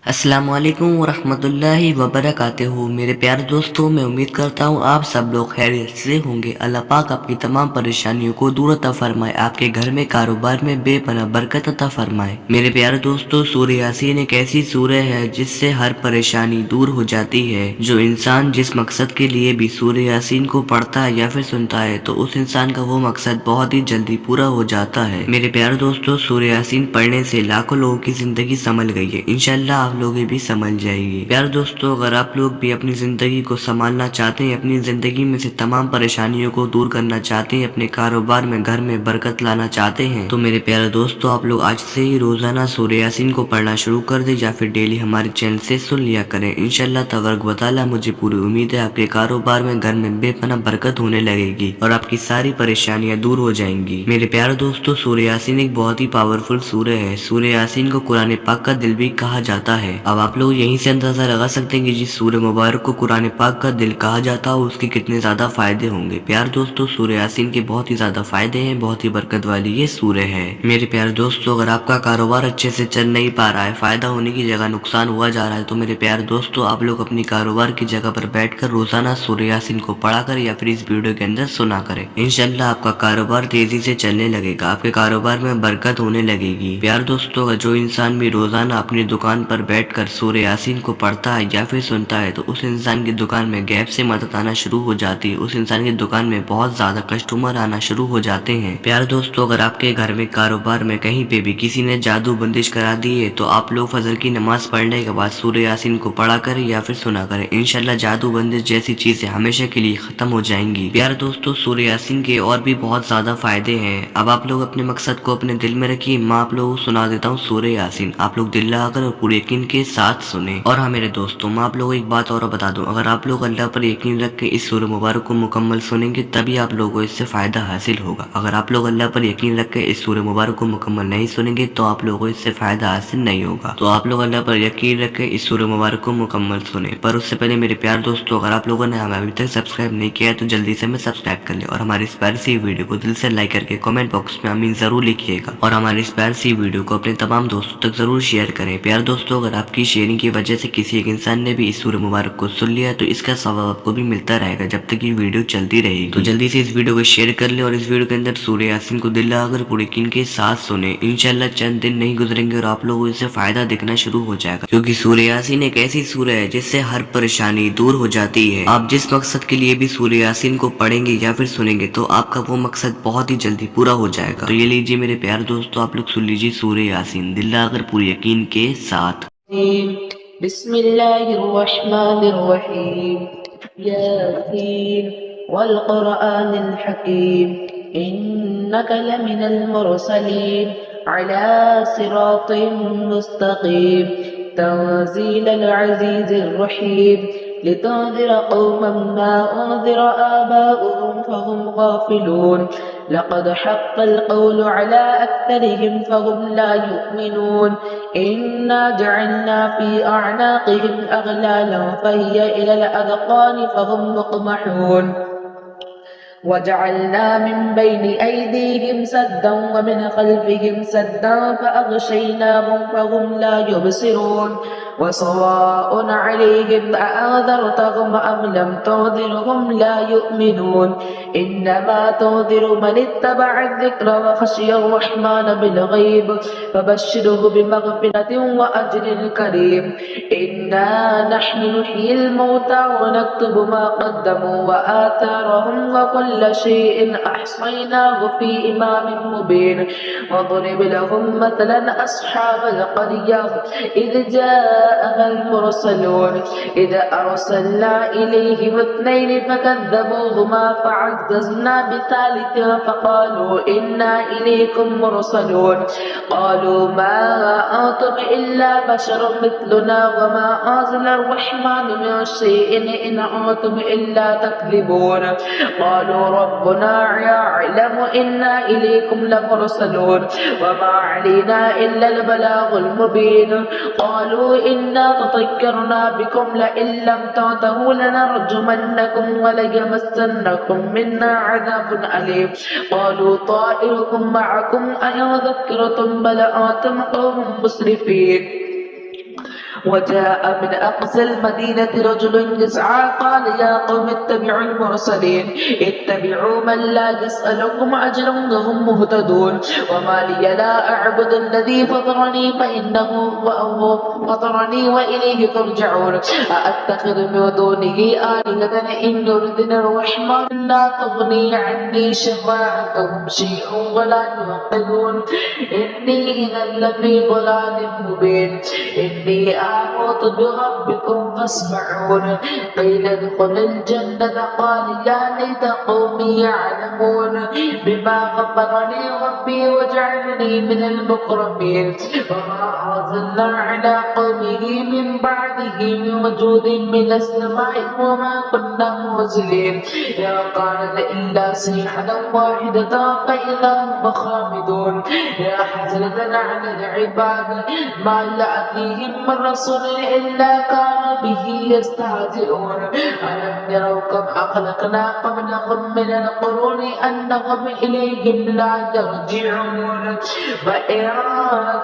अस्सलामुअलैकुम वरहमतुल्लाहि वबरकातुहू। मेरे प्यारे दोस्तों, मैं उम्मीद करता हूँ आप सब लोग खैरियत से होंगे। अल्लाह पाक आपकी तमाम परेशानियों को दूर अता फरमाए, आपके घर में कारोबार में बेपनाह बरकत अता फरमाए। मेरे प्यारे दोस्तों, सूरह यासीन एक ऐसी सूरह है जिससे हर परेशानी दूर हो जाती है। जो इंसान जिस मकसद के लिए भी सूरह यासीन को पढ़ता है या फिर सुनता है तो उस इंसान का वो मकसद बहुत ही जल्दी पूरा हो जाता है। मेरे प्यारे दोस्तों, सूरह यासीन पढ़ने से लाखों लोगों की जिंदगी संभल गई है। इंशाल्लाह आप लोग भी समझ जाएगी। प्यारे दोस्तों, अगर आप लोग भी अपनी जिंदगी को संभालना चाहते हैं, अपनी जिंदगी में से तमाम परेशानियों को दूर करना चाहते हैं, अपने कारोबार में घर में बरकत लाना चाहते हैं, तो मेरे प्यारे दोस्तों आप लोग आज से ही रोजाना सूरह यासीन को पढ़ना शुरू कर दे या फिर डेली हमारे चैनल से सुन लिया करें। इंशाल्लाह तबारक व तआला मुझे पूरी उम्मीद है आपके कारोबार में घर में बेपनाह बरकत होने लगेगी और आपकी सारी परेशानियां दूर हो जाएंगी। मेरे प्यारे दोस्तों, सूरह यासीन एक बहुत ही पावरफुल सूरह है। सूरह यासीन को कुरान पाक का दिल भी कहा जाता है। अब आप लोग यहीं से अंदाजा लगा सकते हैं कि जिस सूरह मुबारक को कुरान पाक का दिल कहा जाता हो उसके कितने ज्यादा फायदे होंगे। प्यारे दोस्तों, सूरह यासीन के बहुत ही ज्यादा फायदे हैं, बहुत ही बरकत वाली ये सूरह है। मेरे प्यारे दोस्तों, अगर आपका कारोबार अच्छे से चल नहीं पा रहा है, फायदा होने की जगह नुकसान हुआ जा रहा है, तो मेरे प्यारे दोस्तों आप लोग अपनी कारोबार की जगह पर बैठकर रोजाना सूरह यासीन को पढ़ा कर या फिर इस वीडियो के अंदर सुना करें। इंशाल्लाह आपका कारोबार तेजी से चलने लगेगा, आपके कारोबार में बरकत होने लगेगी। प्यारे दोस्तों, जो इंसान भी रोजाना अपनी दुकान पर बैठकर सूरह यासीन को पढ़ता है या फिर सुनता है तो उस इंसान की दुकान में गैप से मदद आना शुरू हो जाती है। उस इंसान की दुकान में बहुत ज्यादा कस्टमर आना शुरू हो जाते हैं। प्यारे दोस्तों, अगर आपके घर में कारोबार में कहीं पे भी किसी ने जादू बंदिश करा दी है तो आप लोग फजर की नमाज पढ़ने के बाद सूरह यासीन को पढ़ा करें या फिर सुना करें। इंशाल्लाह जादू बंदिश जैसी चीजें हमेशा के लिए खत्म हो जाएंगी। प्यारे दोस्तों, सूरह यासीन के और भी बहुत ज्यादा फायदे हैं। अब आप लोग अपने मकसद को अपने दिल में रखिए। मैं आप लोगों को सुना देता हूँ सूरह यासीन। आप लोग दिल लगाकर और पूरे यकीन के साथ सुने। और हाँ मेरे दोस्तों, मैं आप लोगों को एक बात और बता दूं, अगर आप लोग अल्लाह पर यकीन रख के इस सूरह मुबारक को मुकम्मल सुनेंगे तभी आप लोगों को इससे फायदा हासिल होगा। अगर आप लोग अल्लाह पर यकीन रख के इस सूरह मुबारक को मुकम्मल नहीं सुनेंगे तो आप लोगों को इससे फायदा हासिल नहीं होगा। तो आप लोग अल्लाह पर यकीन रख के इस सूरह मुबारक को मुकम्मल सुने। पर उससे पहले मेरे प्यारे दोस्तों, अगर आप लोगों ने हमें अभी तक सब्सक्राइब नहीं किया है तो जल्दी से हमें सब्सक्राइब कर ले और हमारी इस प्यारी सी वीडियो को दिल से लाइक करके कमेंट बॉक्स में आमीन जरूर लिखिएगा और हमारी इस प्यारी सी वीडियो को अपने तमाम दोस्तों तक जरूर शेयर करें। प्यारे दोस्तों, अगर आपकी शेयरिंग की वजह से किसी एक इंसान ने भी इस सूरह मुबारक को सुन लिया तो इसका सवाब आपको भी मिलता रहेगा जब तक ये वीडियो चलती रहेगी। तो जल्दी से इस वीडियो को शेयर कर ले और इस वीडियो के अंदर सूरह यासीन को दिल लगाकर पूरे यकीन के साथ सुने। इंशाल्लाह चंद दिन नहीं गुजरेंगे और आप लोगों को इससे फायदा दिखना शुरू हो जाएगा, क्योंकि सूरह यासीन एक ऐसी सूरह है जिससे हर परेशानी दूर हो जाती है। आप जिस मकसद के लिए भी सूरह यासीन को पढ़ेंगे या फिर सुनेंगे तो आपका वो मकसद बहुत ही जल्दी पूरा हो जाएगा। तो ये लीजिए मेरे प्यारे दोस्तों, आप लोग सुन लीजिए सूरह यासीन दिल लगाकर पूरे यकीन के साथ। बिस्मिल्लाहिर्रहमानिर्रहीम। यासीन वल क़ुरआनिल हकीम इन्नका लमिनल मुरसलीन अला सिरातिम मुस्तक़ीम तंज़ीलल अज़ीज़िर रहीम लितुन्ज़िर क़ौमन मा उन्ज़िर आबाउहुम फ़हुम गाफ़िलून लक़द हक़्क़ल क़ौलु अला अक्सरिहिम फ़हुम ला युमिनून इन्ना जअलना फ़ी अअनाक़िहिम अग़लालन फ़हिय इलल अज़क़ानि फ़हुम मुक़महून वजअलना मिन बैनि ऐदीहिम सद्दन व मिन ख़ल्फ़िहिम सद्दन फ़अग़शयनाहुम फ़हुम ला युबसिरून वसवाअन अलैहिम अअन्ज़रतहुम अम लम तुन्ज़िरहुम ला युमिनून इन्नमा तुन्ज़िरु मन इत्तबअ अज़्ज़िक्र व ख़शिय अर्रहमान बिलग़ैब फ़बश्शिरहु बिमग़फ़िरतिन व अज्रिन करीम इन्ना नहनु नुह्यिल मौता व नक्तुबु मा क़द्दमू व आथारहुम व कुल्ल शैइन अहसैनाहु फ़ी इमामिन मुबीन वضرب لهم مثلا أصحاب القرية إذ جاءها المرسلون إذ أرسلنا إليهم اثنين فكذبوهما فعززنا بثالث فقالوا إنا إليكم مرسلون قالوا ما أنتم إلا بشر مثلنا وما أنزل الرحمن من شيء إن أنتم إلا تكذبون قالوا ربنا يعلم إنا إليكم لمرسلون وما علينا إلا البلاغ المبين قالوا إنا تطيرنا بكم لئن لم تنتهوا لنرجمنكم وليمسنكم منا عذاب أليم قالوا طائركم معكم أئن ذكرتم بل أنتم قوم مسرفين وجاء من أقصى المدينة رجل يسعى قال يا قوم اتبعوا المرسلين اتبعوا من لا يسألكم أجرا وهم مهتدون وما لي لا أعبد الذي فطرني فإنه فطرني وإليه ترجعون أأتخذ من دونه آلهة إن يردنا الرحمن لا تغني عني شفاعتهم شيئا ولا ينقذون إني إذا لفي ضلال مبين إني آمنت بربكم فاسمعون قيل ادخل الجنة قال يا ليت قومي يعلمون بما غفر لي ربي وجعلني من المكرمين وما أرسلنا على قومه من بعده من وجود من السماء وما كنا مرسلين يا كانت إلا صيحة واحدة فإذا هم خامدون يا حسرة على العباد ما يأتيهم من رسول إلا كانوا به يستهزئون ألم يروا كم أخلقنا قبلهم من القرون أنهم إليهم لا يرجعون وإن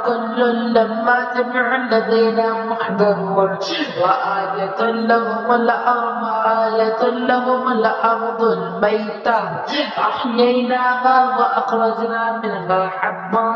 كل لما جميع الذين محضرون وآية لهم الأرض الميتة أحييناها وأخرجنا منها حبا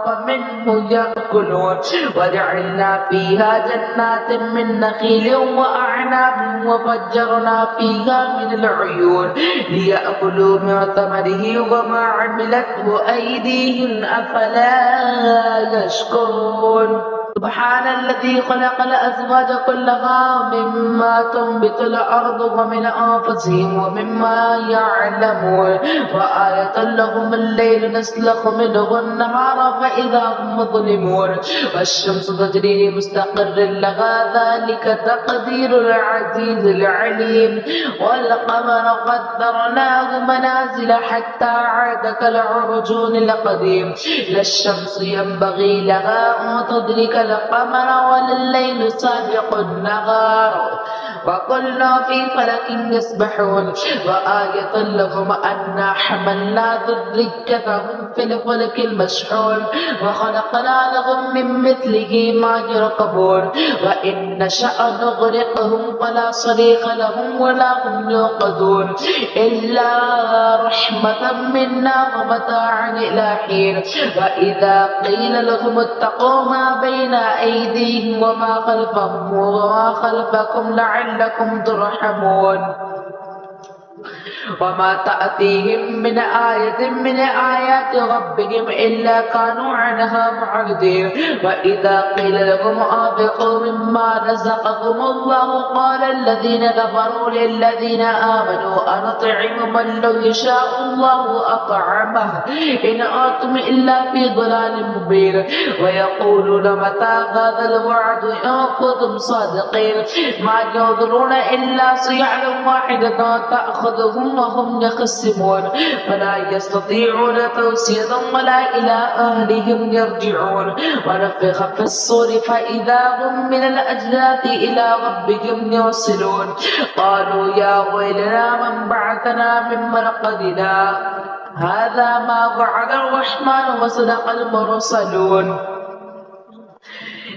فمنه يأكلون وجعلنا فيها جنات من نخيل وأعناب وفجرنا فيها من العيون ليأكلوا من ثمره وما عملته أيديهم أفلا يشكرون سبحان الذي خلق الأزواج كلها مما تنبت الأرض ومن أنفسهم ومما يعلمون وآية لهم الليل نسلخ منه النهار فإذا هم مظلمون والشمس تجري لمستقر لها ذلك تقدير العزيز العليم والقمر قدرناه منازل حتى عاد كالعرجون القديم لا الشمس ينبغي لها أن تدرك القمر ولا الليل سابق النهار وكل في فلك يسبحون وآية لهم أنا حملنا ذريتهم في الفلك المشحون وخلقنا لهم من مثله ما يركبون وإن نشأ نغرقهم فلا صريخ لهم ولا هم يوقظون إلا رحمة منا ومتاعا إلى حين وإذا قيل لهم اتقوا ما بين أيديهم وما خلفكم لعلكم ترحمون وما تأتيهم من آية من آيات ربهم إلا كانوا عنها معرضين وإذا قيل لهم أنفقوا مما رزقكم الله قال الذين كفروا للذين آمنوا أنطعم من لو يشاء الله أطعمه إن أنتم إلا في ضلال مبين ويقولون متى هذا الوعد إن كنتم صادقين ما ينظرون إلا صيحة واحدة تأخذهم وهم يخصمون فلا يستطيعون توصية ولا إلى أهلهم يرجعون ونفخ في الصور فإذا هم من الأجداث إلى ربهم يوصلون قالوا يا ويلنا من بعثنا من مرقدنا هذا ما وعد الرحمن وصدق المرسلون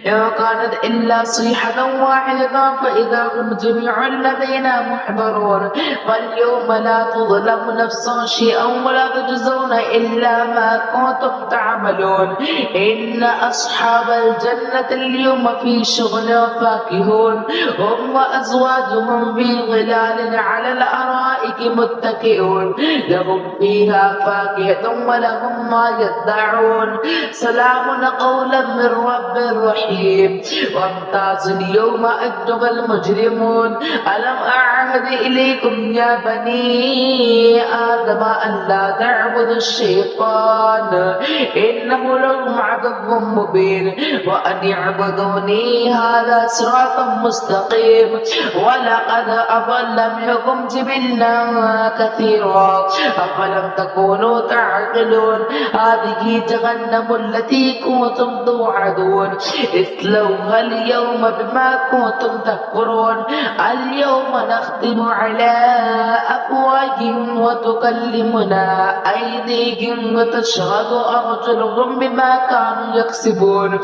إن كانت إلا صيحة واحدة فإذا هم جميع لدينا محضرون فاليوم لا تظلم نفس شيئا ولا تجزون إلا ما كنتم تعملون إن أصحاب الجنة اليوم في شغل فاكهون هم وأزواجهم في ظلال على الأرائك متكئون لهم فيها فاكهة ولهم ما يدعون سلام قولا من رب رحيم وامتاز اليوم أيها المجرمون ألم أعهد إليكم يا بني آدم أن لا تعبدوا الشيطان إنه لكم عدو مبين وأن يعبدوني هذا صراط مستقيم ولقد أضل منكم جبلا كثيرا أفلم تكونوا تعقلون هذه جهنم التي كنتم توعدون اصلوها اليوم بما كنتم تكفرون اليوم نختم على أفواههم وتكلمنا أيديهم وتشهد أرجلهم بما كانوا يكسبون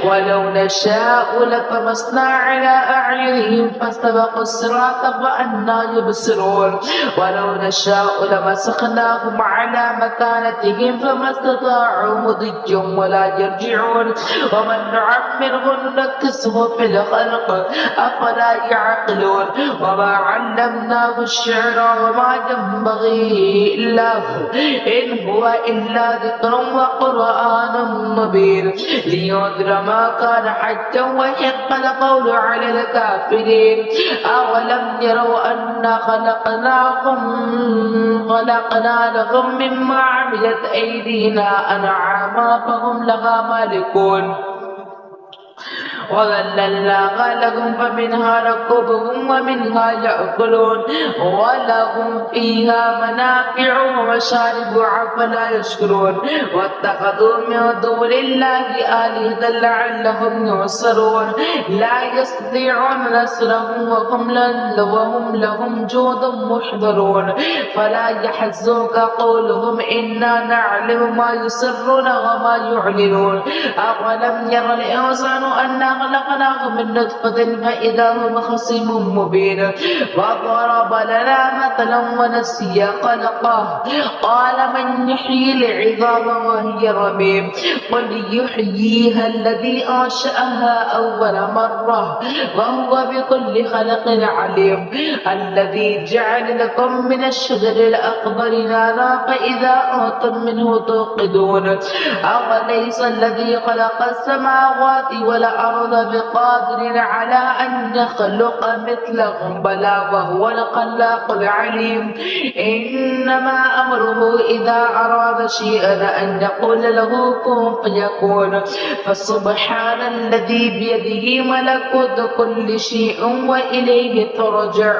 ولو نشاء لطمسنا على أعينهم فاستبقوا الصراط فأنى يبصرون ولو نشاء لمسخناهم على مكانتهم فما استطاعوا مضيا ولا يرجعون ومن نعمره ننكسه في الخلق أفلا يعقلون وما علمناه الشعر وما ينبغي له إن هو إلا ذكر وقرآن مبين لينذر ما كان حجا ويحق القول على الكافرين أولم يروا أنا خلقنا لهم مما عملت أيدينا أنعاما فهم لها مالكون وذللناها لهم فمنها ركوبهم ومنها يأكلون ولهم فيها منافع ومشارب أفلا يشكرون واتخذوا من دون الله آلهة لعلهم ينصرون لا يستطيعون نصرهم وهم لهم جند محضرون فلا يحزنك قولهم إنا نعلم ما يسرون وما يعلنون أولم ير الإنسان أنا خلقناه من نطفة فإذا هو خصيم مبين وضرب لنا مثلا ونسي خلقه قال من يحيي العظام وهي رميم قل يحييها الذي أنشأها أول مرة وهو بكل خلق عليم الذي جعل لكم من الشجر الأخضر نارا فإذا أنتم منه توقدون أوليس الذي خلق السماوات والأرض بقادر على أن يخلق مثلهم بلى وهو الخلاق العليم إنما أمره إذا أراد شيئا أن يقول له كن فيكون فسبحان الذي بيده ملكوت كل شيء وإليه ترجعون